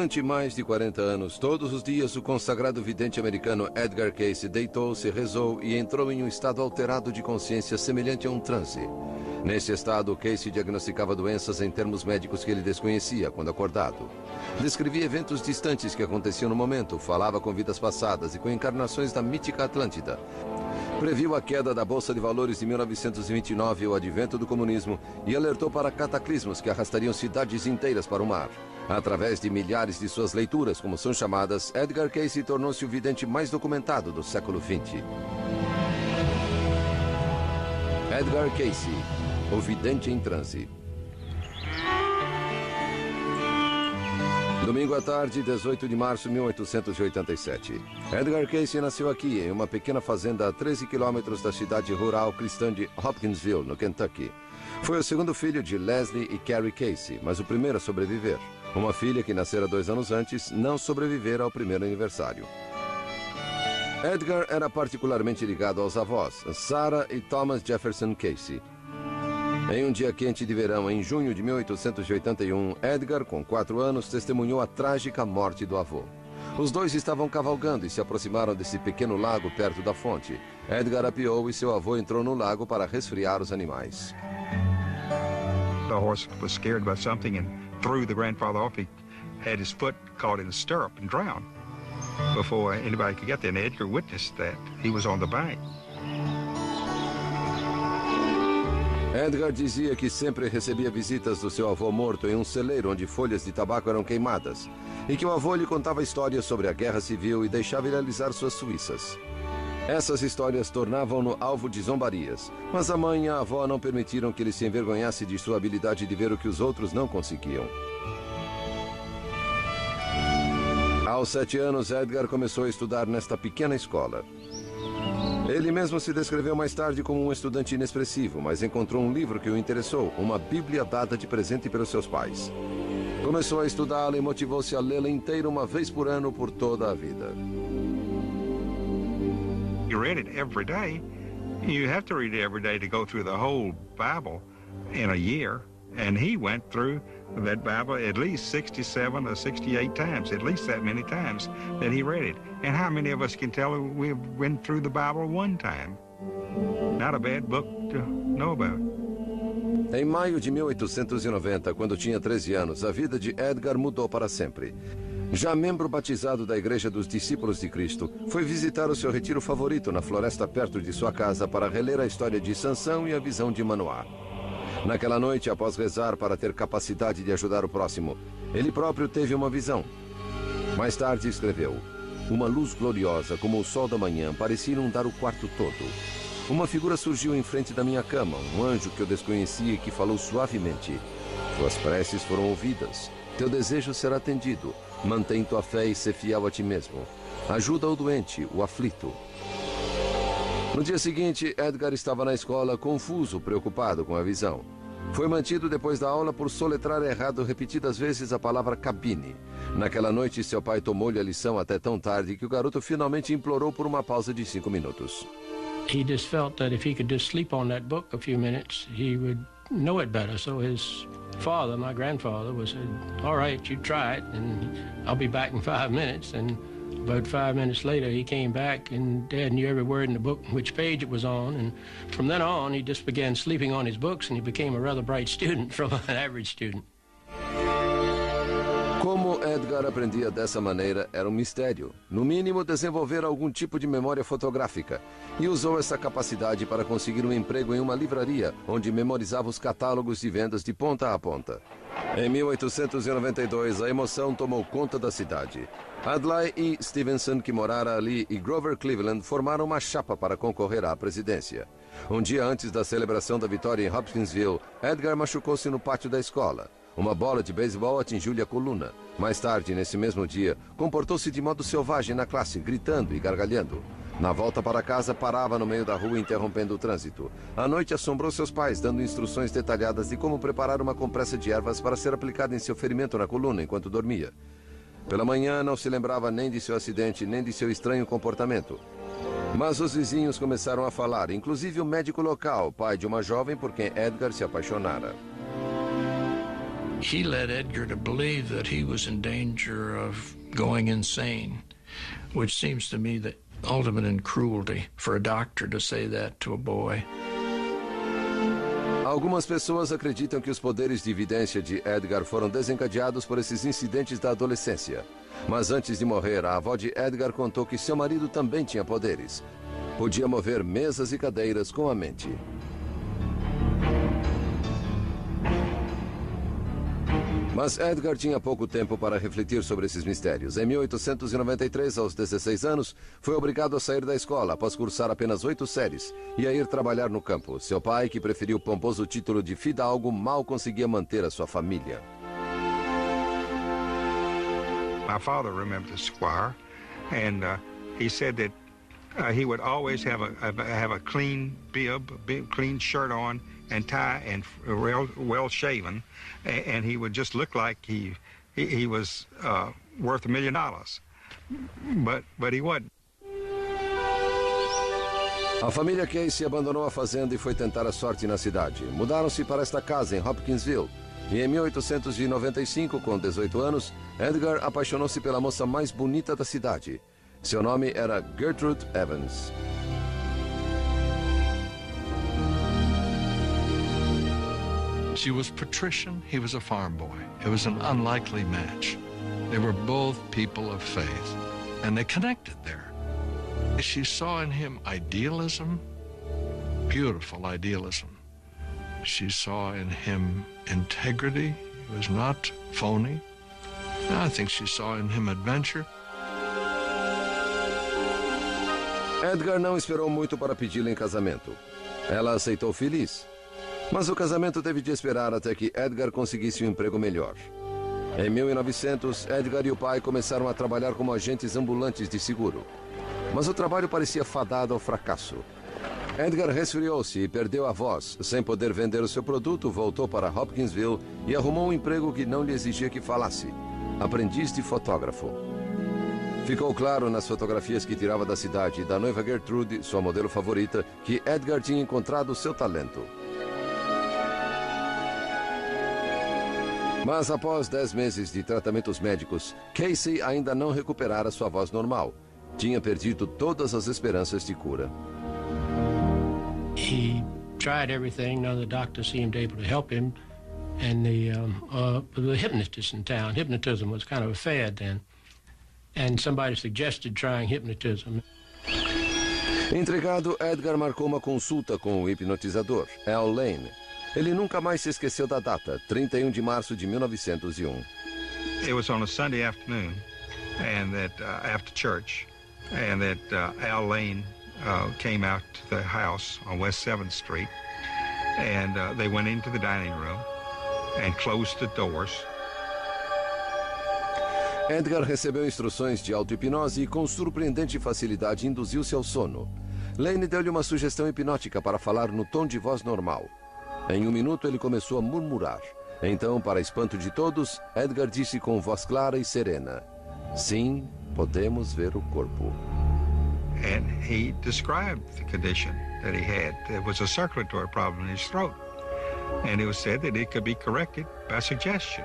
Durante mais de 40 anos, todos os dias, o consagrado vidente americano Edgar Cayce deitou-se, rezou e entrou em um estado alterado de consciência semelhante a um transe. Nesse estado, Cayce diagnosticava doenças em termos médicos que ele desconhecia quando acordado. Descrevia eventos distantes que aconteciam no momento, falava com vidas passadas e com encarnações da mítica Atlântida. Previu a queda da Bolsa de Valores de 1929 e o advento do comunismo e alertou para cataclismos que arrastariam cidades inteiras para o mar. Através de milhares de suas leituras, como são chamadas, Edgar Cayce tornou-se o vidente mais documentado do século XX. Edgar Cayce, o vidente em transe. Domingo à tarde, 18 de março de 1887. Edgar Cayce nasceu aqui, em uma pequena fazenda a 13 quilômetros da cidade rural cristã de Hopkinsville, no Kentucky. Foi o segundo filho de Leslie e Carrie Cayce, mas o primeiro a sobreviver. Uma filha que nascera 2 anos antes não sobrevivera ao primeiro aniversário. Edgar era particularmente ligado aos avós, Sarah e Thomas Jefferson Cayce. Em um dia quente de verão, em junho de 1881, Edgar, com 4 anos, testemunhou a trágica morte do avô. Os dois estavam cavalgando e se aproximaram desse pequeno lago perto da fonte. Edgar apeou e seu avô entrou no lago para resfriar os animais. The horse was scared by something and threw the grandfather off. He had his foot caught in the stirrup and drowned. Before anybody could get there, and Edgar witnessed that. He was on the bank. Edgar dizia que sempre recebia visitas do seu avô morto em um celeiro onde folhas de tabaco eram queimadas, e que o avô lhe contava histórias sobre a guerra civil e deixava ele alisar suas suíças. Essas histórias tornavam-no alvo de zombarias, mas a mãe e a avó não permitiram que ele se envergonhasse de sua habilidade de ver o que os outros não conseguiam. Aos 7 anos, Edgar começou a estudar nesta pequena escola. Ele mesmo se descreveu mais tarde como um estudante inexpressivo, mas encontrou um livro que o interessou, uma Bíblia dada de presente pelos seus pais. Começou a estudá-la e motivou-se a lê-la inteira uma vez por ano por toda a vida. You read it every day. You have to read it every day to go through the whole Bible in a year. And he went through that Bible at least 67 or 68 times, at least that many times that he read it. And how many of us can tell we've went through the Bible one time? Not a bad book to know about. Em maio de 1890, quando tinha 13 anos, a vida de Edgar mudou para sempre. Já membro batizado da Igreja dos Discípulos de Cristo, foi visitar o seu retiro favorito na floresta perto de sua casa para reler a história de Sansão e a visão de Manoá. Naquela noite, após rezar para ter capacidade de ajudar o próximo, ele próprio teve uma visão. Mais tarde escreveu: uma luz gloriosa como o sol da manhã parecia inundar o quarto todo. Uma figura surgiu em frente da minha cama, um anjo que eu desconhecia e que falou suavemente: suas preces foram ouvidas, teu desejo será atendido, mantém tua fé e sê fiel a ti mesmo. Ajuda o doente, o aflito. No dia seguinte, Edgar estava na escola, confuso, preocupado com a visão. Foi mantido depois da aula por soletrar errado repetidas vezes a palavra cabine. Naquela noite, seu pai tomou-lhe a lição até tão tarde que o garoto finalmente implorou por uma pausa de 5 minutos. He just felt that if he could just sleep on that book a few minutes, he would know it better. So his father, my grandfather, was said, all right, you try it, and I'll be back in 5 minutes. And about 5 minutes later, he came back, and Dad knew every word in the book, which page it was on. And from then on, he just began sleeping on his books, and he became a rather bright student from an average student. Como Edgar aprendia dessa maneira era um mistério. No mínimo, desenvolver algum tipo de memória fotográfica. E usou essa capacidade para conseguir um emprego em uma livraria, onde memorizava os catálogos de vendas de ponta a ponta. Em 1892, a emoção tomou conta da cidade. Adlai E. Stevenson, que morara ali, e Grover Cleveland formaram uma chapa para concorrer à presidência. Um dia antes da celebração da vitória em Hopkinsville, Edgar machucou-se no pátio da escola. Uma bola de beisebol atingiu-lhe a coluna. Mais tarde, nesse mesmo dia, comportou-se de modo selvagem na classe, gritando e gargalhando. Na volta para casa, parava no meio da rua, interrompendo o trânsito. À noite, assombrou seus pais, dando instruções detalhadas de como preparar uma compressa de ervas para ser aplicada em seu ferimento na coluna enquanto dormia. Pela manhã, não se lembrava nem de seu acidente, nem de seu estranho comportamento. Mas os vizinhos começaram a falar, inclusive o médico local, pai de uma jovem por quem Edgar se apaixonara. he led Edgar to believe that he was in danger of going insane, which seems to me the ultimate in cruelty for a doctor to say that to a boy. Algumas pessoas acreditam que os poderes de evidência de Edgar foram desencadeados por esses incidentes da adolescência. Mas antes de morrer, a avó de Edgar contou que seu marido também tinha poderes. Podia mover mesas e cadeiras com a mente. Mas Edgar tinha pouco tempo para refletir sobre esses mistérios. Em 1893, aos 16 anos, foi obrigado a sair da escola após cursar apenas 8 séries e a ir trabalhar no campo. Seu pai, que preferiu o pomposo título de fidalgo, mal conseguia manter a sua família. My father remembered the squire, and he said that he would always have a clean bib, clean shirt on and tie, and well shaven, and he would just look like he was worth $1 million, but he wasn't. A família Casey abandonou a fazenda e foi tentar a sorte na cidade. Mudaram-se para esta casa em Hopkinsville. E em 1895, com 18 anos, Edgar apaixonou-se pela moça mais bonita da cidade. Seu nome era Gertrude Evans. She was patrician, he was a farm boy. It was an unlikely match. They were both people of faith, and they connected there. She saw in him idealism, beautiful idealism. She saw in him integrity. He was not phony. And I think she saw in him adventure. Edgar não esperou muito para pedi-la em casamento. Ela aceitou feliz. Mas o casamento teve de esperar até que Edgar conseguisse um emprego melhor. Em 1900, Edgar e o pai começaram a trabalhar como agentes ambulantes de seguro. Mas o trabalho parecia fadado ao fracasso. Edgar resfriou-se e perdeu a voz. Sem poder vender o seu produto, voltou para Hopkinsville e arrumou um emprego que não lhe exigia que falasse: aprendiz de fotógrafo. Ficou claro nas fotografias que tirava da cidade e da noiva Gertrude, sua modelo favorita, que Edgar tinha encontrado seu talento. Mas após 10 meses de tratamentos médicos, Casey ainda não recuperara sua voz normal. Tinha perdido todas as esperanças de cura. He tried everything. None of the doctors seemed able to help him. And the hypnotist in town, hypnotism was kind of a fad then. And somebody suggested trying hypnotism. Intrigado, Edgar marcou uma consulta com o hipnotizador, Al Lane. Ele nunca mais se esqueceu da data, 31 de março de 1901. It was on a Sunday afternoon, and that after church, and that Al Lane came out to the house on West 7th Street, and they went into the dining room and closed the doors. Edgar recebeu instruções de auto-hipnose e com surpreendente facilidade induziu-se ao sono. Lane deu-lhe uma sugestão hipnótica para falar no tom de voz normal. Em um minuto ele começou a murmurar. Então, para espanto de todos, Edgar disse com voz clara e serena: sim, podemos ver o corpo. And he described the condition that he had. There was a circulatory problem in his throat. And it was said that it could be corrected by suggestion.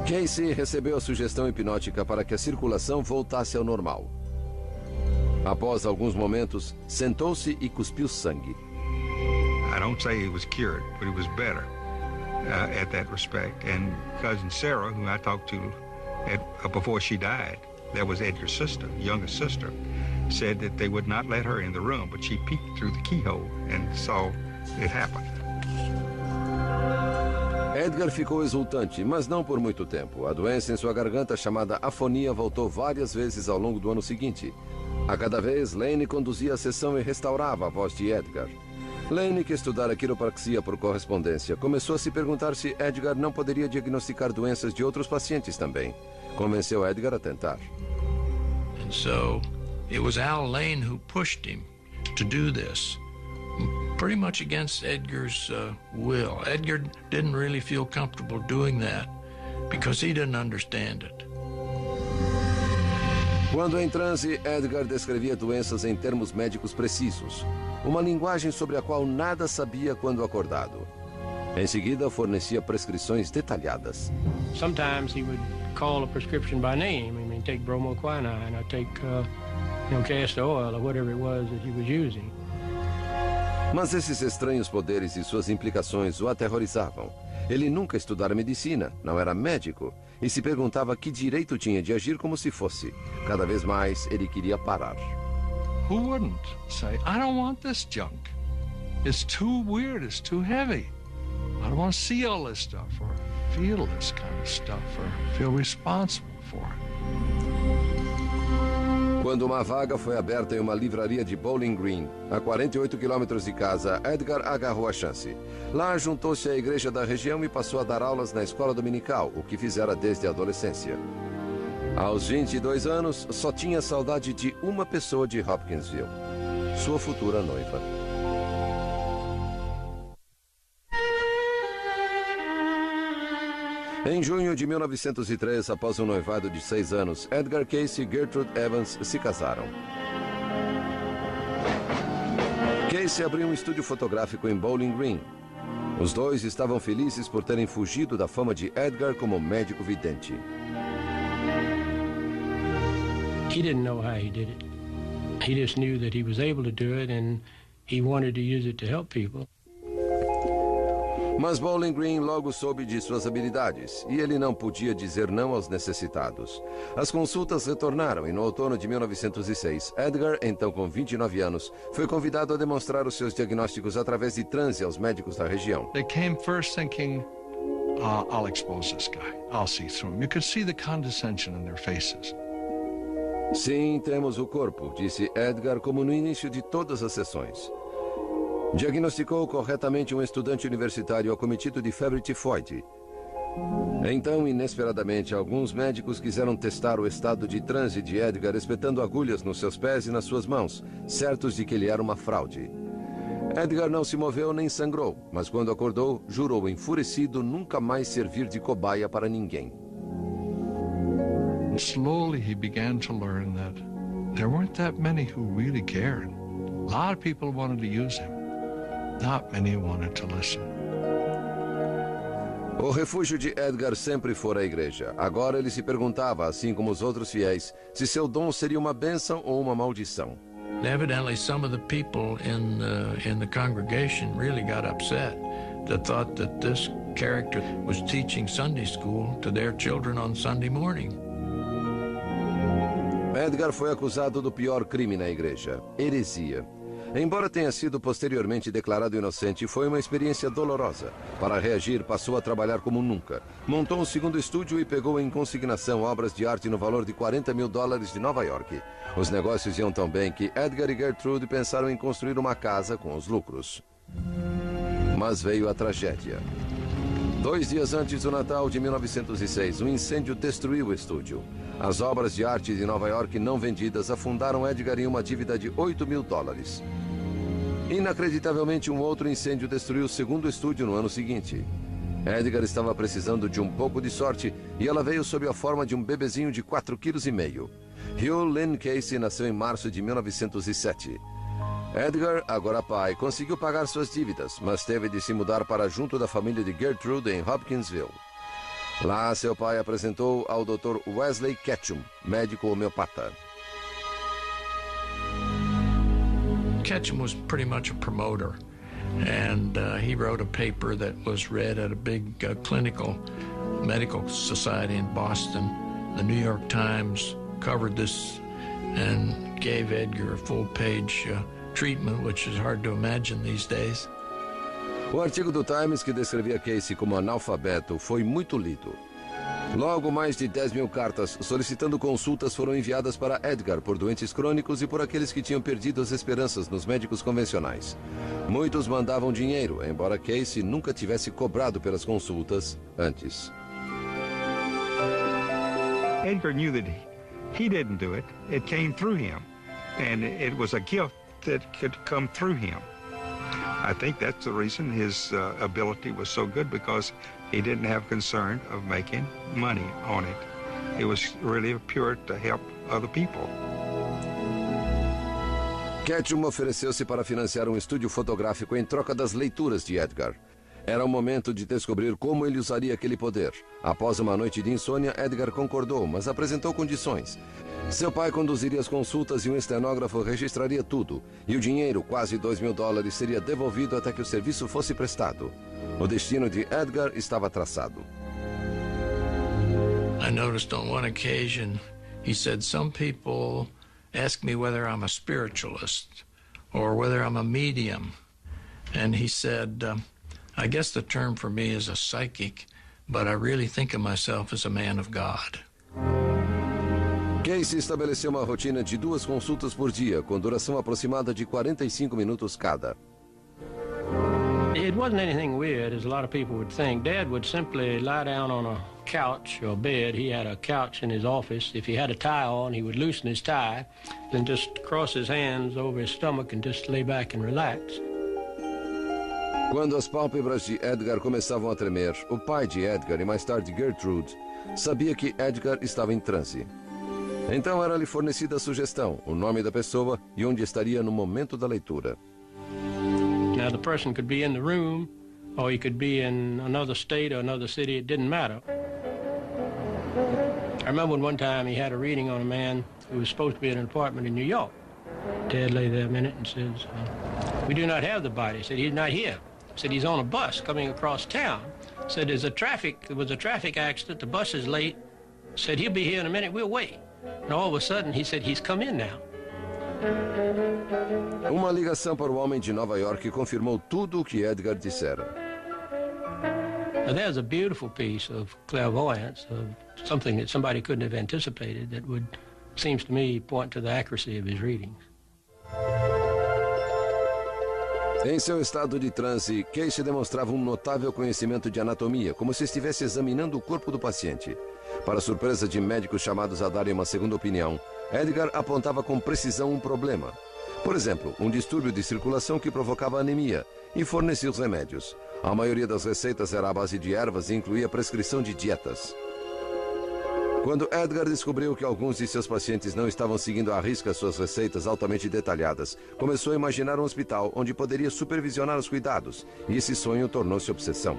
Casey recebeu a sugestão hipnótica para que a circulação voltasse ao normal. Após alguns momentos, sentou-se e cuspiu sangue. I don't say he was cured, but he was better at that respect. And cousin Sarah, who I talked to before she died, that was Edgar's sister, youngest sister, said that they would not let her in the room, but she peeked through the keyhole and saw it happen. Edgar ficou exultante, mas não por muito tempo. A doença em sua garganta, chamada afonia, voltou várias vezes ao longo do ano seguinte. A cada vez, Lane conduzia a sessão e restaurava a voz de Edgar. Lane, que estudara quiropraxia por correspondência, começou a se perguntar se Edgar não poderia diagnosticar doenças de outros pacientes também. Convenceu Edgar a tentar. And so it was Al Lane who pushed him to do this, pretty much against Edgar's will. Edgar didn't really feel comfortable doing that because he didn't understand it. Quando em transe, Edgar descrevia doenças em termos médicos precisos, uma linguagem sobre a qual nada sabia quando acordado. Em seguida, fornecia prescrições detalhadas. Sometimes he would call a prescription by name. I mean, take bromoquinine or take, castor oil or whatever it was that he was using. Mas esses estranhos poderes e suas implicações o aterrorizavam. Ele nunca estudara medicina, não era médico, e se perguntava que direito tinha de agir como se fosse. Cada vez mais, ele queria parar. Who wouldn't say, I don't want this junk. It's too weird, it's too heavy. I don't want to see all this stuff or feel this kind of stuff or feel responsible for it. Quando uma vaga foi aberta em uma livraria de Bowling Green, a 48 quilômetros de casa, Edgar agarrou a chance. Lá juntou-se à igreja da região e passou a dar aulas na escola dominical, o que fizera desde a adolescência. Aos 22 anos, só tinha saudade de uma pessoa de Hopkinsville, sua futura noiva. Em junho de 1903, após um noivado de 6 anos, Edgar Cayce e Gertrude Evans se casaram. Cayce abriu um estúdio fotográfico em Bowling Green. Os dois estavam felizes por terem fugido da fama de Edgar como médico vidente. He didn't know how he did it. He just knew that he was able to do it and he wanted to use it to help people. Mas Bowling Green logo soube de suas habilidades e ele não podia dizer não aos necessitados. As consultas retornaram e no outono de 1906, Edgar, então com 29 anos, foi convidado a demonstrar os seus diagnósticos através de transe aos médicos da região. They came first thinking, I'll expose this guy. I'll see through him. You could see the condescension in their faces. Sim, temos o corpo, disse Edgar, como no início de todas as sessões. Diagnosticou corretamente um estudante universitário acometido de febre tifoide. Então, inesperadamente, alguns médicos quiseram testar o estado de transe de Edgar espetando agulhas nos seus pés e nas suas mãos, certos de que ele era uma fraude. Edgar não se moveu nem sangrou, mas quando acordou, jurou enfurecido nunca mais servir de cobaia para ninguém. Slowly he began to learn that there weren't that many who really cared. A lot of people wanted to use him. Not many wanted to listen. O refúgio de Edgar sempre fora a igreja. Agora ele se perguntava, assim como os outros fiéis, se seu dom seria uma bênção ou uma maldição. Evidently, some of the people in the congregation really got upset. They thought that this character was teaching Sunday school to their children on Sunday morning. Edgar foi acusado do pior crime na igreja, heresia. Embora tenha sido posteriormente declarado inocente, foi uma experiência dolorosa. Para reagir, passou a trabalhar como nunca. Montou um segundo estúdio e pegou em consignação obras de arte no valor de $40 mil de Nova York. Os negócios iam tão bem que Edgar e Gertrude pensaram em construir uma casa com os lucros. Mas veio a tragédia. 2 dias antes do Natal de 1906, um incêndio destruiu o estúdio. As obras de arte de Nova York não vendidas afundaram Edgar em uma dívida de $8 mil. Inacreditavelmente, um outro incêndio destruiu o segundo estúdio no ano seguinte. Edgar estava precisando de um pouco de sorte e ela veio sob a forma de um bebezinho de 4,5 kg. Hugh Lynn Cayce nasceu em março de 1907. Edgar, agora pai, conseguiu pagar suas dívidas, mas teve de se mudar para junto da família de Gertrude em Hopkinsville. Lá, seu pai apresentou ao Dr. Wesley Ketchum, médico homeopata. Ketchum was pretty much a promoter, and he wrote a paper that was read at a big clinical medical society in Boston. The New York Times covered this and gave Edgar a full-page treatment, which is hard to imagine these days. O artigo do Times que descrevia Cayce como analfabeto foi muito lido. Logo, mais de 10 mil cartas solicitando consultas foram enviadas para Edgar por doentes crônicos e por aqueles que tinham perdido as esperanças nos médicos convencionais. Muitos mandavam dinheiro, embora Cayce nunca tivesse cobrado pelas consultas antes. Edgar knew that he didn't do it. It came through him. And it was a gift that could come through him. I think that's the reason his ability was so good, because he didn't have concern of making money on it. It was really pure to help other people. Ketchum ofereceu-se para financiar um estúdio fotográfico em troca das leituras de Edgar. Era o momento de descobrir como ele usaria aquele poder. Após uma noite de insônia, Edgar concordou, mas apresentou condições. Seu pai conduziria as consultas e um estenógrafo registraria tudo. E o dinheiro, quase $2.000, seria devolvido até que o serviço fosse prestado. O destino de Edgar estava traçado. I noticed on one occasion, he said, some people ask me whether I'm a spiritualist or whether I'm a medium. And he said, I guess the term for me is a psychic, but I really think of myself as a man of God. Casey estabeleceu uma rotina de 2 consultas por dia, com duração aproximada de 45 minutos cada. It wasn't anything weird, as a lot of people would think. Dad would simply lie down on a couch or bed. He had a couch in his office. If he had a tie on, he would loosen his tie, then just cross his hands over his stomach and just lay back and relax. Quando as pálpebras de Edgar começavam a tremer, o pai de Edgar e mais tarde Gertrude sabia que Edgar estava em transe. Então era-lhe fornecida a sugestão, o nome da pessoa e onde estaria no momento da leitura. Now, the person could be in the room, or he could be in another state or another city. It didn't matter. I remember one time he had a reading on a man who was supposed to be in an apartment in New York. Dad lay there a minute and says, we do not have the body. He said, he's not here. He said, he's on a bus coming across town. He said, there was a traffic accident. The bus is late. He said, he'll be here in a minute. We'll wait. And all of a sudden, he said, he's come in now. Uma ligação para o homem de Nova York confirmou tudo o que Edgar dissera. Now, there's a beautiful piece of clairvoyance, of something that somebody couldn't have anticipated that would, seems to me, point to the accuracy of his readings. Em seu estado de transe, Casey demonstrava um notável conhecimento de anatomia, como se estivesse examinando o corpo do paciente. Para surpresa de médicos chamados a darem uma segunda opinião, Edgar apontava com precisão um problema. Por exemplo, um distúrbio de circulação que provocava anemia, e fornecia os remédios. A maioria das receitas era à base de ervas e incluía prescrição de dietas. Quando Edgar descobriu que alguns de seus pacientes não estavam seguindo à risca suas receitas altamente detalhadas, começou a imaginar um hospital onde poderia supervisionar os cuidados, e esse sonho tornou-se obsessão.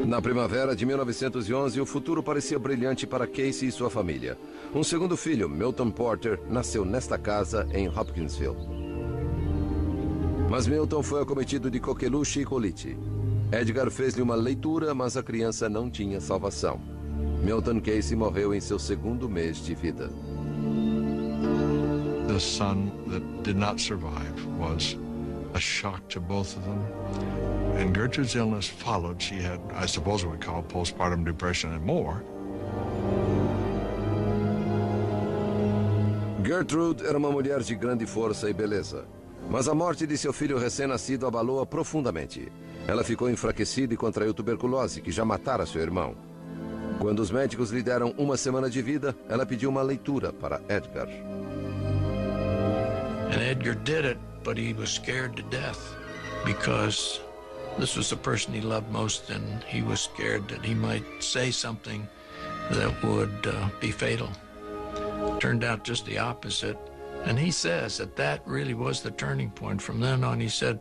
Na primavera de 1911, o futuro parecia brilhante para Casey e sua família. Um segundo filho, Milton Porter, nasceu nesta casa em Hopkinsville. Mas Milton foi acometido de coqueluche e colite. Edgar fez-lhe uma leitura, mas a criança não tinha salvação. Milton Casey morreu em seu segundo mês de vida. The son that did not survive was a shock to both of them. And Gertrude's illness followed. She had, I suppose what we call postpartum depression and more. Gertrude era uma mulher de grande força e beleza. Mas a morte de seu filho recém-nascido abalou-a profundamente. Ela ficou enfraquecida e contraiu tuberculose, que já matara seu irmão. Quando os médicos lhe deram uma semana de vida, ela pediu uma leitura para Edgar. And Edgar did it, but he was scared to death because this was the person he loved most, and he was scared that he might say something that would be fatal. Turned out just the opposite. And he says that really was the turning point. From then on, he said,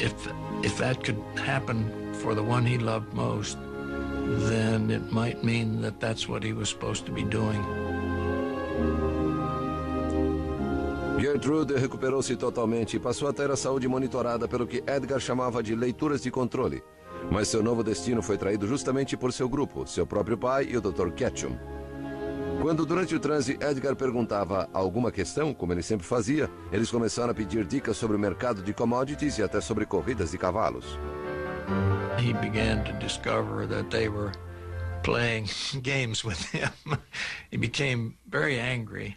if that could happen for the one he loved most, then it might mean that that's what he was supposed to be doing. Gertrude recuperou-se totalmente e passou a ter a saúde monitorada pelo que Edgar chamava de leituras de controle. Mas seu novo destino foi traído justamente por seu grupo, seu próprio pai e o Dr. Ketchum. Quando, durante o transe, Edgar perguntava alguma questão, como ele sempre fazia, eles começaram a pedir dicas sobre o mercado de commodities e até sobre corridas de cavalos. He began to discover that they were playing games with him. He became very angry,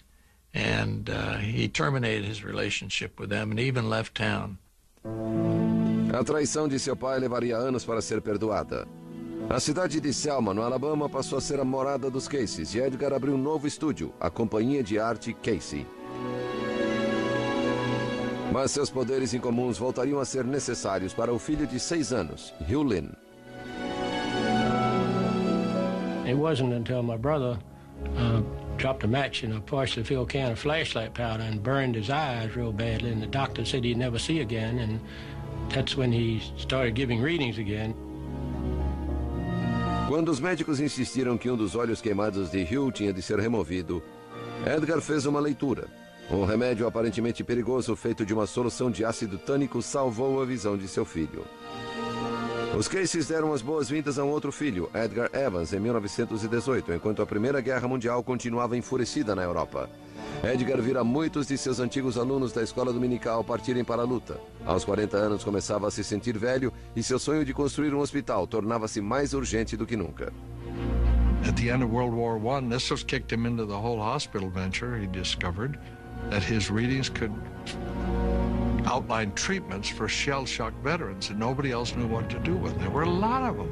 and he terminated his relationship with them and even left town. A traição de seu pai levaria anos para ser perdoada. A cidade de Selma, no Alabama, passou a ser a morada dos Caseys e Edgar abriu um novo estúdio, a Companhia de Arte Casey. Mas seus poderes incomuns voltariam a ser necessários para o filho de 6 anos, Hugh Lynn. It wasn't until my brother dropped a match in a partially filled can of flashlight powder and burned his eyes real badly, and the doctor said he'd never see again, and that's when he started giving readings again. Quando os médicos insistiram que um dos olhos queimados de Hugh tinha de ser removido, Edgar fez uma leitura. Um remédio aparentemente perigoso feito de uma solução de ácido tânico salvou a visão de seu filho. Os Caseys deram as boas-vindas a um outro filho, Edgar Evans, em 1918, enquanto a Primeira Guerra Mundial continuava enfurecida na Europa. Edgar vira muitos de seus antigos alunos da escola dominical partirem para a luta. Aos 40 anos começava a se sentir velho e seu sonho de construir um hospital tornava-se mais urgente do que nunca. At the end of World War I, this was kicked him into the whole hospital venture. He discovered that his readings could outline treatments for shell-shock veterans, and nobody else knew what to do with them. There were a lot of them,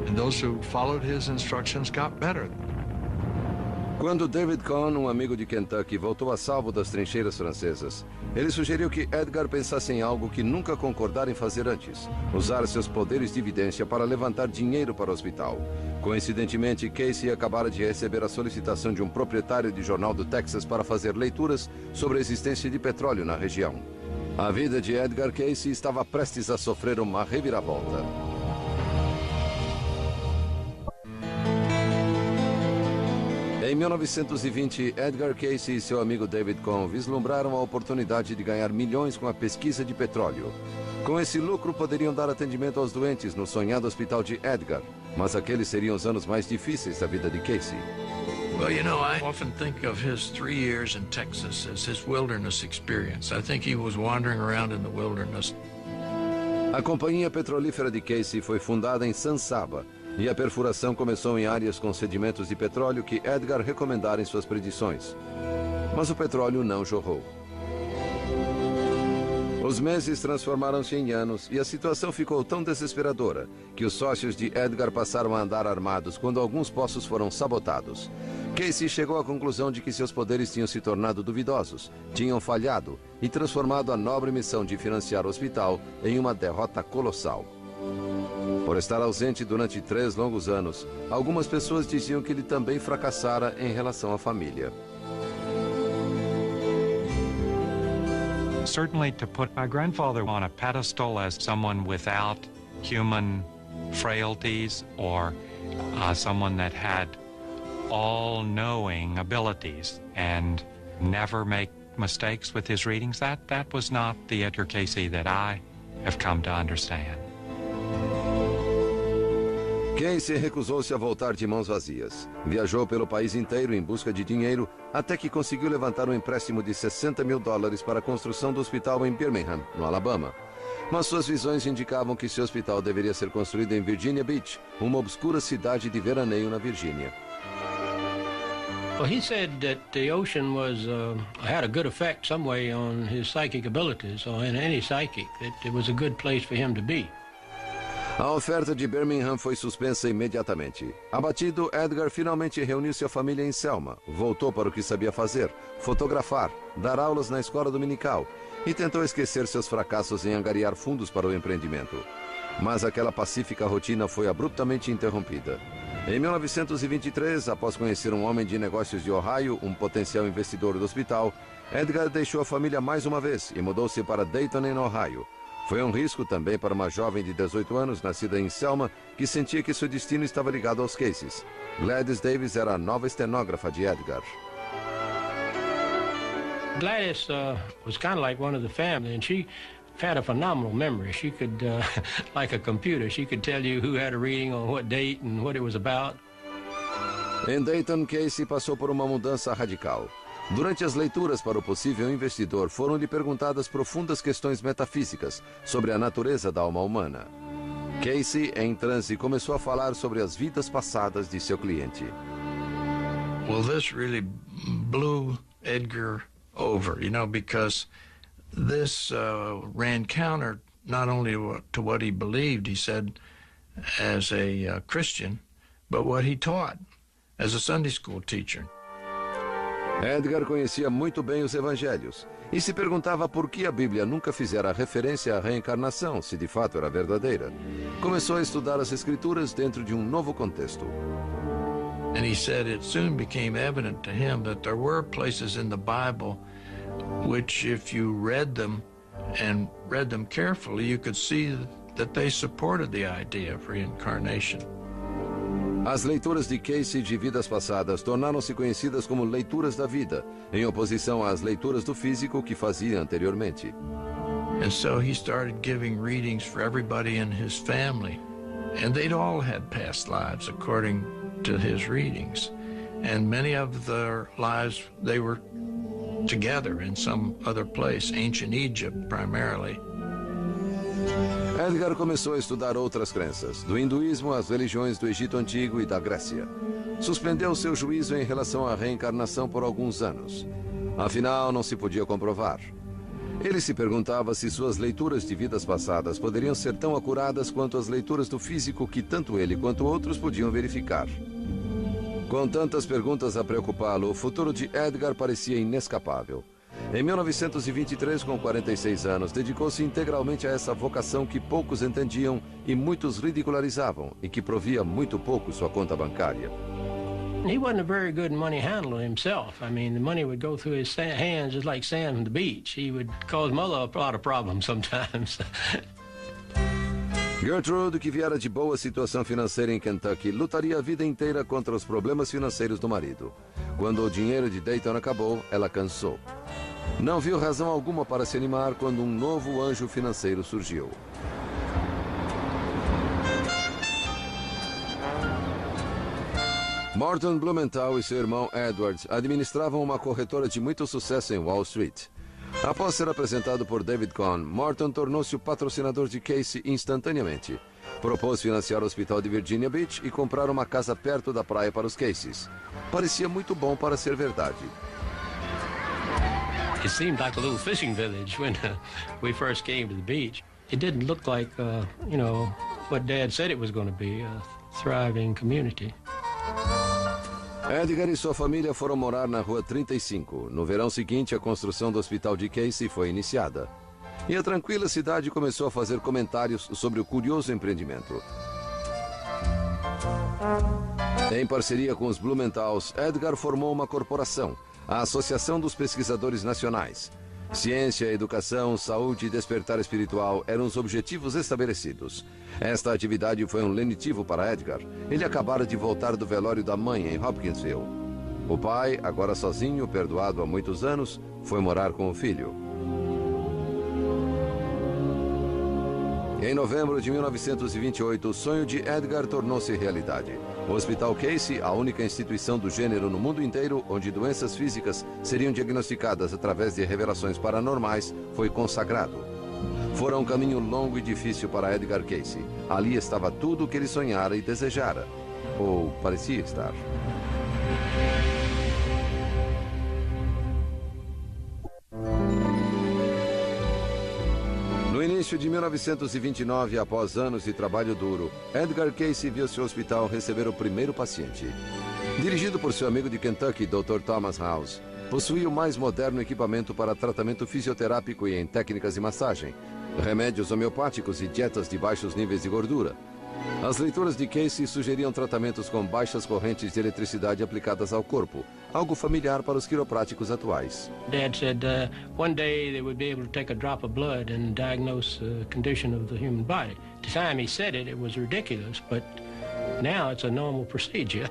and those who followed his instructions got better. Quando David Cohn, um amigo de Kentucky, voltou a salvo das trincheiras francesas, ele sugeriu que Edgar pensasse em algo que nunca concordara em fazer antes: usar seus poderes de vidência para levantar dinheiro para o hospital. Coincidentemente, Casey acabara de receber a solicitação de um proprietário de jornal do Texas para fazer leituras sobre a existência de petróleo na região. A vida de Edgar Casey estava prestes a sofrer uma reviravolta. Em 1920, Edgar Casey e seu amigo David Cohn vislumbraram a oportunidade de ganhar milhões com a pesquisa de petróleo. Com esse lucro, poderiam dar atendimento aos doentes no sonhado hospital de Edgar, mas aqueles seriam os anos mais difíceis da vida de Casey. Well, you know, I often think of his 3 years in Texas as his wilderness experience. I think he was wandering around in the wilderness. A companhia petrolífera de Casey foi fundada em San Saba, e a perfuração começou em áreas com sedimentos de petróleo que Edgar recomendara em suas predições. Mas o petróleo não jorrou. Os meses transformaram-se em anos e a situação ficou tão desesperadora que os sócios de Edgar passaram a andar armados quando alguns poços foram sabotados. Casey chegou à conclusão de que seus poderes tinham se tornado duvidosos, tinham falhado e transformado a nobre missão de financiar o hospital em uma derrota colossal. Por estar ausente durante 3 longos anos, algumas pessoas diziam que ele também fracassara em relação à família. Certainly to put my grandfather on a pedestal as someone without human frailties or someone that had all-knowing abilities and never make mistakes with his readings, that was not the Edgar Casey that I have come to understand. Casey recusou-se a voltar de mãos vazias. Viajou pelo país inteiro em busca de dinheiro, até que conseguiu levantar um empréstimo de $60 mil para a construção do hospital em Birmingham, no Alabama. Mas suas visões indicavam que seu hospital deveria ser construído em Virginia Beach, uma obscura cidade de veraneio na Virgínia. Well, he said that the ocean had a good effect some way on his psychic abilities, or in any psychic, that it was a good place for him to be. A oferta de Birmingham foi suspensa imediatamente. Abatido, Edgar finalmente reuniu sua família em Selma, voltou para o que sabia fazer: fotografar, dar aulas na escola dominical, e tentou esquecer seus fracassos em angariar fundos para o empreendimento. Mas aquela pacífica rotina foi abruptamente interrompida. Em 1923, após conhecer um homem de negócios de Ohio, um potencial investidor do hospital, Edgar deixou a família mais uma vez e mudou-se para Dayton, em Ohio. Foi um risco também para uma jovem de 18 anos, nascida em Selma, que sentia que seu destino estava ligado aos Caseys. Gladys Davis era a nova estenógrafa de Edgar. Gladys was kind of like one of the family, and she had a phenomenal memory. She could, like a computer, she could tell you who had a reading on what date and what it was about. Em Dayton, Casey passou por uma mudança radical. Durante as leituras para o possível investidor, foram-lhe perguntadas profundas questões metafísicas sobre a natureza da alma humana. Casey, em transe, começou a falar sobre as vidas passadas de seu cliente. Well, this really blew Edgar over, you know, because this ran counter not only to what he believed, he said, as a Christian, but what he taught as a Sunday school teacher. Edgar conhecia muito bem os evangelhos e se perguntava por que a Bíblia nunca fizera referência à reencarnação, se de fato era verdadeira. Começou a estudar as Escrituras dentro de um novo contexto. And he said it soon became evident to him that there were places in the Bible which, if you read them and read them carefully, you could see that they supported the idea of reincarnation. As leituras de Casey de vidas passadas tornaram-se conhecidas como leituras da vida, em oposição às leituras do físico que fazia anteriormente. And so he started giving readings for everybody in his family, and they'd all had past lives according to his readings. And many of their lives, they were together in some other place, ancient Egypt primarily. Edgar começou a estudar outras crenças, do hinduísmo às religiões do Egito Antigo e da Grécia. Suspendeu seu juízo em relação à reencarnação por alguns anos. Afinal, não se podia comprovar. Ele se perguntava se suas leituras de vidas passadas poderiam ser tão acuradas quanto as leituras do físico que tanto ele quanto outros podiam verificar. Com tantas perguntas a preocupá-lo, o futuro de Edgar parecia inescapável. Em 1923, com 46 anos, dedicou-se integralmente a essa vocação que poucos entendiam e muitos ridicularizavam e que provia muito pouco sua conta bancária. He wasn't a very good money handler himself. I mean, the money would go through his hands just like sand from the beach. He would cause mother a lot of problems sometimes. Gertrude, que viera de boa situação financeira em Kentucky, lutaria a vida inteira contra os problemas financeiros do marido. Quando o dinheiro de Dayton acabou, ela cansou. Não viu razão alguma para se animar quando um novo anjo financeiro surgiu. Morton Blumenthal e seu irmão Edward administravam uma corretora de muito sucesso em Wall Street. Após ser apresentado por David Cohn, Morton tornou-se o patrocinador de Casey instantaneamente. Propôs financiar o hospital de Virginia Beach e comprar uma casa perto da praia para os Caseys. Parecia muito bom para ser verdade. It seemed like a little fishing village when we first came to the beach. It didn't look like, what Dad said it was going to be, a thriving community. Edgar e sua família foram morar na Rua 35. No verão seguinte, a construção do hospital de Casey foi iniciada. E a tranquila cidade começou a fazer comentários sobre o curioso empreendimento. Em parceria com os Blumenthals, Edgar formou uma corporação, a Associação dos Pesquisadores Nacionais. Ciência, educação, saúde e despertar espiritual eram os objetivos estabelecidos. Esta atividade foi um lenitivo para Edgar. Ele acabara de voltar do velório da mãe em Hopkinsville. O pai, agora sozinho, perdoado há muitos anos, foi morar com o filho. Em novembro de 1928, o sonho de Edgar tornou-se realidade. O Hospital Casey, a única instituição do gênero no mundo inteiro onde doenças físicas seriam diagnosticadas através de revelações paranormais, foi consagrado. Fora um caminho longo e difícil para Edgar Casey. Ali estava tudo o que ele sonhara e desejara. Ou parecia estar. No início de 1929, após anos de trabalho duro, Edgar Casey viu seu hospital receber o primeiro paciente. Dirigido por seu amigo de Kentucky, Dr. Thomas House, possuía o mais moderno equipamento para tratamento fisioterápico e em técnicas de massagem, remédios homeopáticos e dietas de baixos níveis de gordura. As leituras de Casey sugeriam tratamentos com baixas correntes de eletricidade aplicadas ao corpo, algo familiar para os quiropráticos atuais. Dad said one day they would be able to take a drop of blood and diagnose the condition of the human body. At the time he said it was ridiculous, but now it's a normal procedure.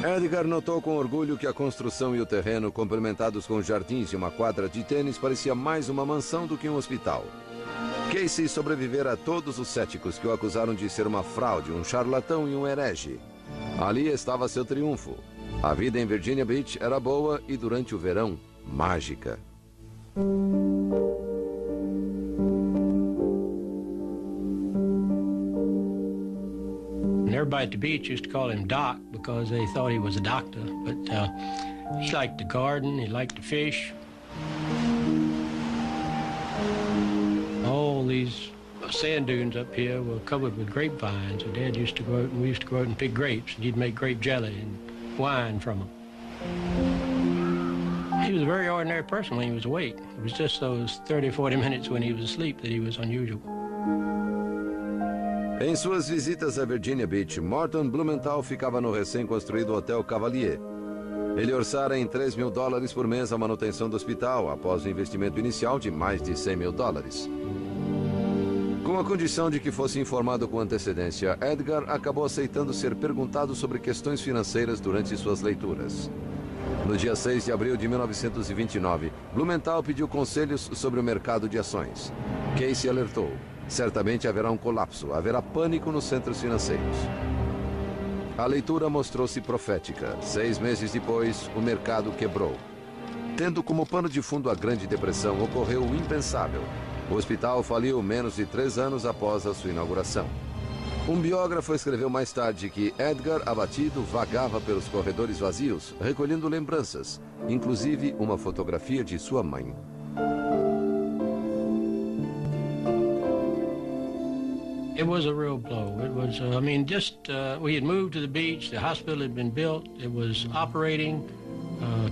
Edgar notou com orgulho que a construção e o terreno, complementados com jardins e uma quadra de tênis, parecia mais uma mansão do que um hospital. Casey sobrevivera a todos os céticos que o acusaram de ser uma fraude, um charlatão e um herege. Ali estava seu triunfo. A vida em Virginia Beach era boa e, durante o verão, mágica. Everybody at the beach used to call him Doc because they thought he was a doctor. But he liked to garden, he liked to fish. All these sand dunes up here were covered with grapevines. So Dad used to go out and we used to go out and pick grapes, and he'd make grape jelly and wine from them. He was a very ordinary person when he was awake. It was just those 30 or 40 minutes when he was asleep that he was unusual. Em suas visitas a Virginia Beach, Morton Blumenthal ficava no recém-construído Hotel Cavalier. Ele orçara em $3 mil por mês a manutenção do hospital, após o investimento inicial de mais de $100 mil. Com a condição de que fosse informado com antecedência, Edgar acabou aceitando ser perguntado sobre questões financeiras durante suas leituras. No dia 6 de abril de 1929, Blumenthal pediu conselhos sobre o mercado de ações. Casey alertou: certamente haverá um colapso, haverá pânico nos centros financeiros. A leitura mostrou-se profética. 6 meses depois, o mercado quebrou. Tendo como pano de fundo a Grande Depressão, ocorreu o impensável. O hospital faliu menos de 3 anos após a sua inauguração. Um biógrafo escreveu mais tarde que Edgar, abatido, vagava pelos corredores vazios, recolhendo lembranças, inclusive uma fotografia de sua mãe. It was a real blow. It was, we had moved to the beach, the hospital had been built, it was operating,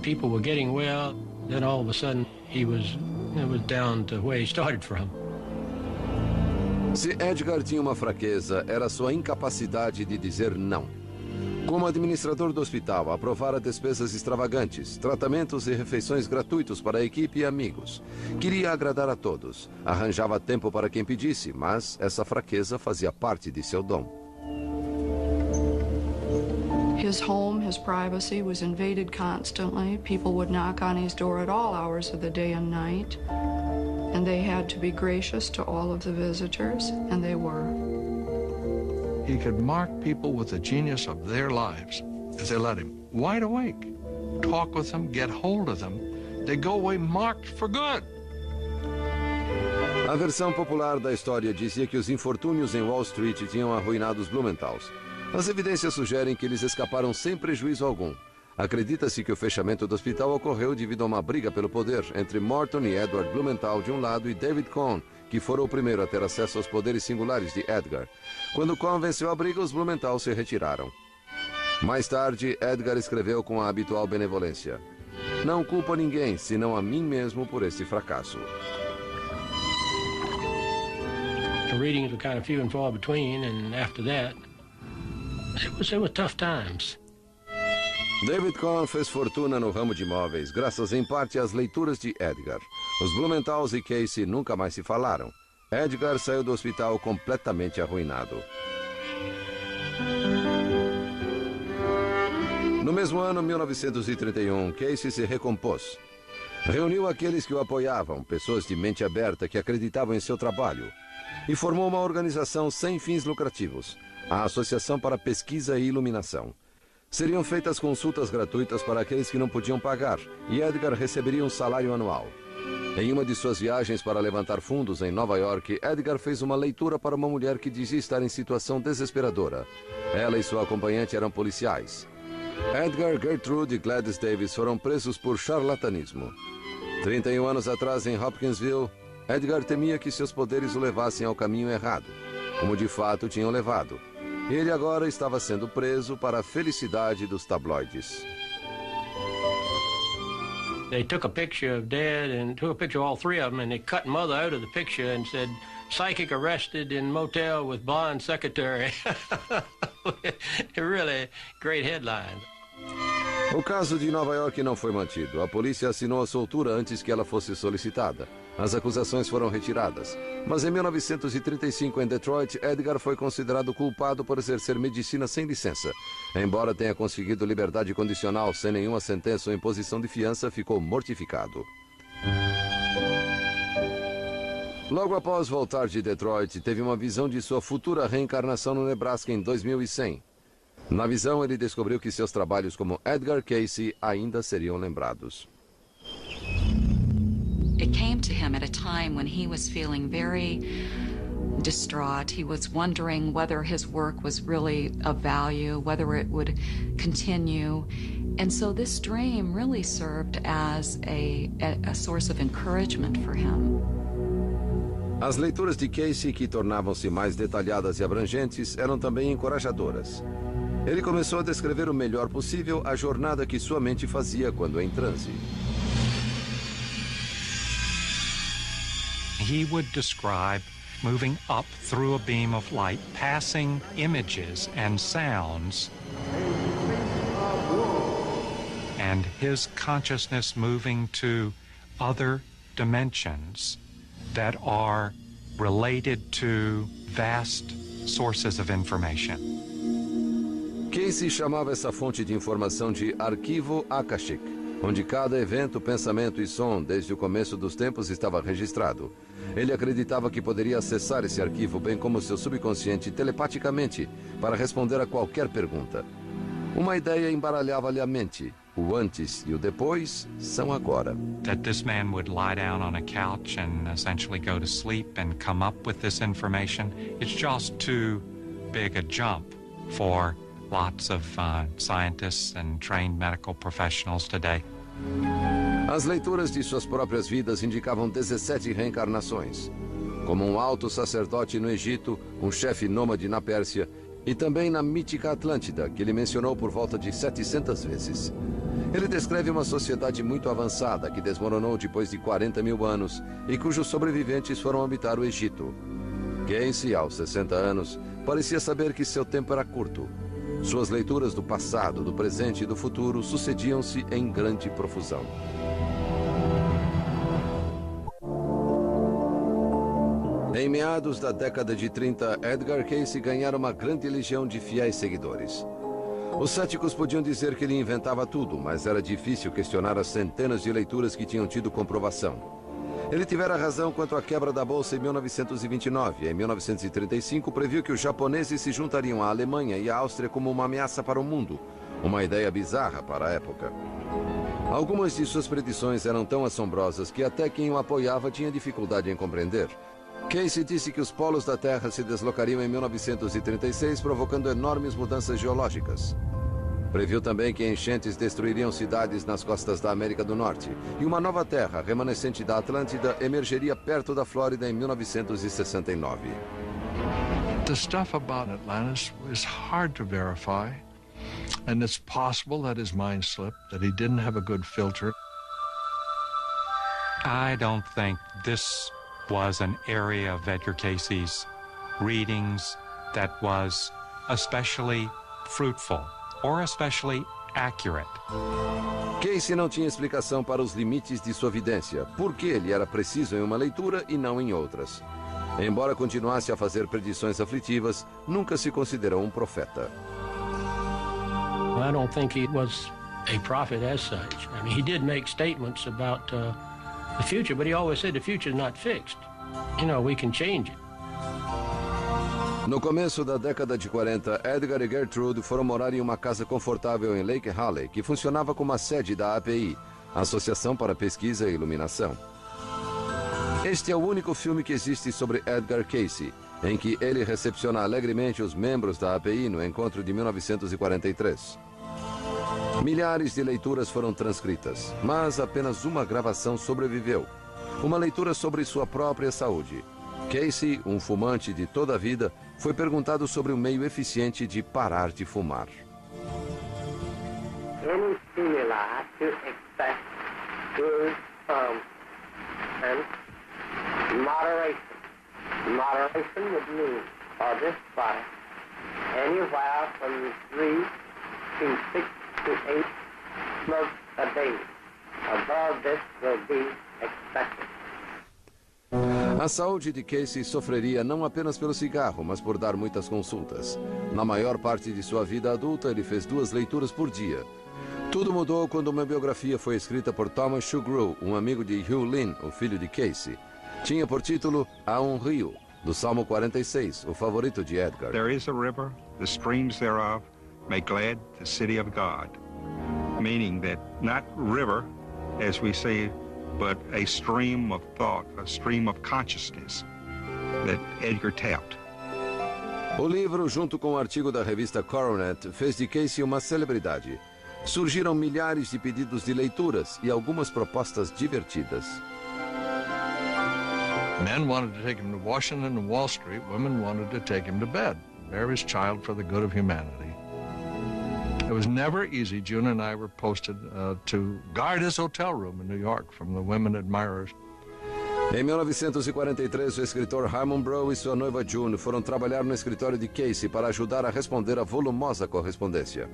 people were getting well, then all of a sudden it was down to where he started from. Se Edgar tinha uma fraqueza, era sua incapacidade de dizer não. Como administrador do hospital, aprovara despesas extravagantes, tratamentos e refeições gratuitos para a equipe e amigos. Queria agradar a todos. Arranjava tempo para quem pedisse, mas essa fraqueza fazia parte de seu dom. His home, his privacy was invaded constantly. People would knock on his door at all hours of the day and night. And they had to be gracious to all of the visitors, and they were. He could mark people with the genius of their lives if they let him. Wide awake. Talk with them, get hold of them. They go away marked for good. A versão popular da história dizia que os infortúnios em Wall Street tinham arruinado os Blumenthals. As evidências sugerem que eles escaparam sem prejuízo algum. Acredita-se que o fechamento do hospital ocorreu devido a uma briga pelo poder entre Morton e Edward Blumenthal de um lado e David Cohn, que fora o primeiro a ter acesso aos poderes singulares de Edgar. Quando Cohn venceu a briga, os Blumenthal se retiraram. Mais tarde, Edgar escreveu com a habitual benevolência: "Não culpo a ninguém, senão a mim mesmo por este fracasso." The readings were kind of few and far between, and after that, it was tough times. David Cohn fez fortuna no ramo de imóveis, graças em parte às leituras de Edgar. Os Blumenthals e Casey nunca mais se falaram. Edgar saiu do hospital completamente arruinado. No mesmo ano, 1931, Casey se recompôs. Reuniu aqueles que o apoiavam, pessoas de mente aberta que acreditavam em seu trabalho, e formou uma organização sem fins lucrativos, a Associação para Pesquisa e Iluminação. Seriam feitas consultas gratuitas para aqueles que não podiam pagar, e Edgar receberia um salário anual. Em uma de suas viagens para levantar fundos em Nova York, Edgar fez uma leitura para uma mulher que dizia estar em situação desesperadora. Ela e sua acompanhante eram policiais. Edgar, Gertrude e Gladys Davis foram presos por charlatanismo. 31 anos atrás, em Hopkinsville, Edgar temia que seus poderes o levassem ao caminho errado, como de fato tinham levado. Ele agora estava sendo preso para a felicidade dos tabloides. They took a picture of Dad and took a picture of all three of them, and they cut Mother out of the picture and said, "Psychic arrested in motel with blonde secretary." Really great headline. O caso de Nova York não foi mantido. A polícia assinou a soltura antes que ela fosse solicitada. As acusações foram retiradas. Mas em 1935, em Detroit, Edgar foi considerado culpado por exercer medicina sem licença. Embora tenha conseguido liberdade condicional sem nenhuma sentença ou imposição de fiança, ficou mortificado. Logo após voltar de Detroit, teve uma visão de sua futura reencarnação no Nebraska em 2100. Na visão, ele descobriu que seus trabalhos como Edgar Casey ainda seriam lembrados. It came to him at a time when he was feeling very distraught. He was wondering whether his work was really of value, whether it would continue. And so this dream really served as a source of encouragement for him. As leituras de Casey, que tornavam-se mais detalhadas e abrangentes, eram também encorajadoras. Ele começou a descrever o melhor possível a jornada que sua mente fazia quando em transe. He would describe moving up through a beam of light, passing images and sounds, and his consciousness moving to other dimensions that are related to vast sources of information. Casey chamava essa fonte de informação de arquivo Akashic, onde cada evento, pensamento e som, desde o começo dos tempos, estava registrado. Ele acreditava que poderia acessar esse arquivo, bem como seu subconsciente, telepaticamente, para responder a qualquer pergunta. Uma ideia embaralhava-lhe a mente. O antes e o depois são agora. That this man would lie down on a couch and essentially go to sleep and come up with this information, it's just too big a jump for lots of scientists and trained medical professionals today. As leituras de suas próprias vidas indicavam 17 reencarnações, como um alto sacerdote no Egito, um chefe nômade na Pérsia e também na mítica Atlântida, que ele mencionou por volta de 700 vezes. Ele descreve uma sociedade muito avançada que desmoronou depois de 40 mil anos e cujos sobreviventes foram habitar o Egito. Casey, aos 60 anos, parecia saber que seu tempo era curto. Suas leituras do passado, do presente e do futuro sucediam-se em grande profusão. Em meados da década de 30, Edgar Casey ganhara uma grande legião de fiéis seguidores. Os céticos podiam dizer que ele inventava tudo, mas era difícil questionar as centenas de leituras que tinham tido comprovação. Ele tivera razão quanto à quebra da Bolsa em 1929. Em 1935, previu que os japoneses se juntariam à Alemanha e à Áustria como uma ameaça para o mundo. Uma ideia bizarra para a época. Algumas de suas predições eram tão assombrosas que até quem o apoiava tinha dificuldade em compreender. Casey disse que os polos da Terra se deslocariam em 1936, provocando enormes mudanças geológicas. Previu também que enchentes destruiriam cidades nas costas da América do Norte e uma nova terra, remanescente da Atlântida, emergeria perto da Flórida em 1969. The stuff about Atlantis is hard to verify, and it's possible that his mind slipped, that he didn't have a good filter. I don't think this was an area of Edgar Casey's readings that was especially fruitful or especially accurate. Casey não tinha explicação para os limites de sua vidência, porque ele era preciso em uma leitura e não em outras. Embora continuasse a fazer predições aflitivas, nunca se considerou um profeta. I don't think he was a prophet as such. I mean, he did make statements about the future, but he always said the future is not fixed. You know, we can change it. No começo da década de 40, Edgar e Gertrude foram morar em uma casa confortável em Lake Haley, que funcionava como a sede da API, Associação para Pesquisa e Iluminação. Este é o único filme que existe sobre Edgar Casey, em que ele recepciona alegremente os membros da API no encontro de 1943. Milhares de leituras foram transcritas, mas apenas uma gravação sobreviveu. Uma leitura sobre sua própria saúde. Casey, um fumante de toda a vida, foi perguntado sobre um meio eficiente de parar de fumar. Any stimuli to expect is and moderation. Moderation would mean for this product anywhere from 3 to 6 to 8 smokes a day. Above this will be expected. A saúde de Casey sofreria não apenas pelo cigarro, mas por dar muitas consultas. Na maior parte de sua vida adulta, ele fez 2 leituras por dia. Tudo mudou quando uma biografia foi escrita por Thomas Shugrew, um amigo de Hugh Lynn, o filho de Casey. Tinha por título Há um Rio, do Salmo 46, o favorito de Edgar. There is a river, the streams thereof make glad the city of God. Meaning that not river, as we say, but a stream of thought, a stream of consciousness that Edgar tapped. O livro, junto com o artigo da revista Coronet, fez de Casey uma celebridade. Surgiram milhares de pedidos de leituras e algumas propostas divertidas. Men wanted to take him to Washington and Wall Street. Women wanted to take him to bed, bear his child for the good of humanity. It was never easy. June and I were posted to guard his hotel room in New York from the women admirers. Em 1943, o escritor Harmon Brough e sua noiva June foram trabalhar no escritório de Casey para ajudar a responder a volumosa correspondência.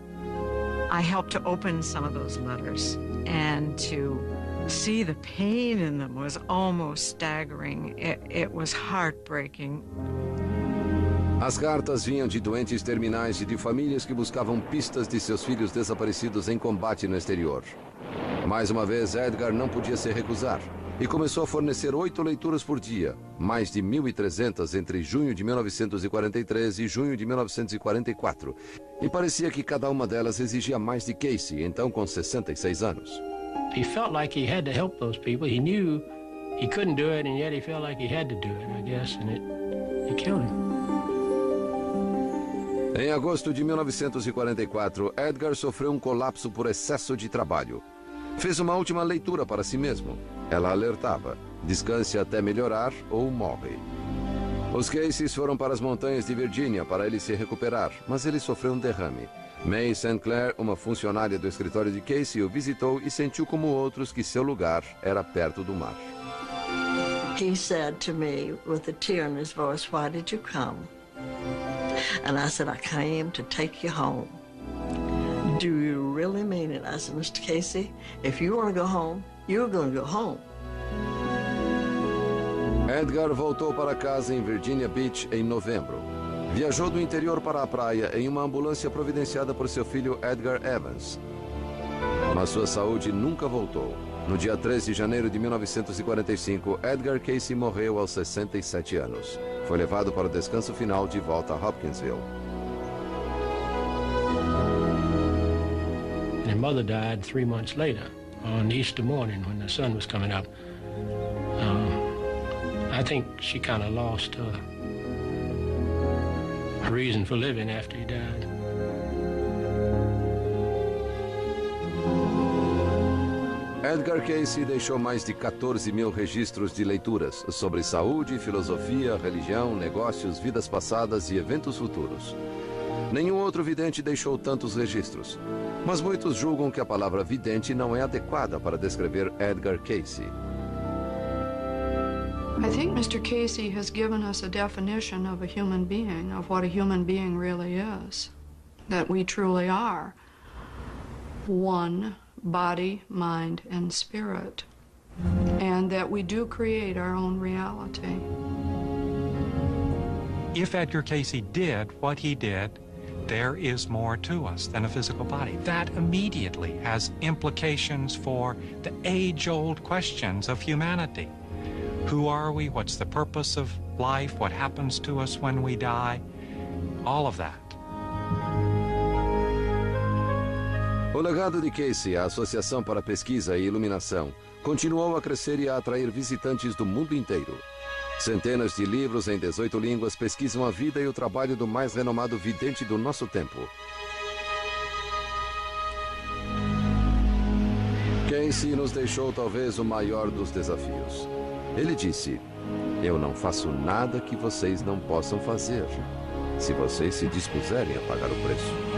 I helped to open some of those letters, and to see the pain in them was almost staggering. It was heartbreaking. As cartas vinham de doentes terminais e de famílias que buscavam pistas de seus filhos desaparecidos em combate no exterior. Mais uma vez, Edgar não podia se recusar e começou a fornecer 8 leituras por dia, mais de 1.300 entre junho de 1943 e junho de 1944. E parecia que cada uma delas exigia mais de Casey, então com 66 anos. He felt like he had to help those people. He knew he couldn't do it, and yet he felt like he had to do it, I guess, and it killed him. Em agosto de 1944, Edgar sofreu um colapso por excesso de trabalho. Fez uma última leitura para si mesmo. Ela alertava: descanse até melhorar ou morre. Os Caseys foram para as montanhas de Virgínia para ele se recuperar, mas ele sofreu um derrame. May St. Clair, uma funcionária do escritório de Casey, o visitou e sentiu como outros que seu lugar era perto do mar. He said to me with a tear in his voice, "Why did you come?" And I said, "I came to take you home." "Do you really mean it?" I said, "Mr. Casey, if you want to go home, you're going to go home." Edgar voltou para casa em Virginia Beach em novembro. Viajou do interior para a praia em uma ambulância providenciada por seu filho Edgar Evans. Mas sua saúde nunca voltou. No dia 3 de janeiro de 1945, Edgar Casey morreu aos 67 anos. Foi levado para o descanso final de volta a Hopkinsville. And mother died 3 months later, on Easter morning when the sun was coming up. I think she kind of lost her reason for living after he died. Edgar Casey deixou mais de 14.000 registros de leituras sobre saúde, filosofia, religião, negócios, vidas passadas e eventos futuros. Nenhum outro vidente deixou tantos registros, mas muitos julgam que a palavra vidente não é adequada para descrever Edgar Casey. I think Mr. Casey has given us a definition of a human being, of what a human being really is. That we truly are one body, mind, and spirit. And that we do create our own reality. If Edgar Casey did what he did, there is more to us than a physical body. That immediately has implications for the age-old questions of humanity. Who are we? What's the purpose of life? What happens to us when we die? All of that. O legado de Casey, a Associação para Pesquisa e Iluminação, continuou a crescer e a atrair visitantes do mundo inteiro. Centenas de livros em 18 línguas pesquisam a vida e o trabalho do mais renomado vidente do nosso tempo. Casey nos deixou talvez o maior dos desafios. Ele disse: "Eu não faço nada que vocês não possam fazer, se vocês se dispuserem a pagar o preço."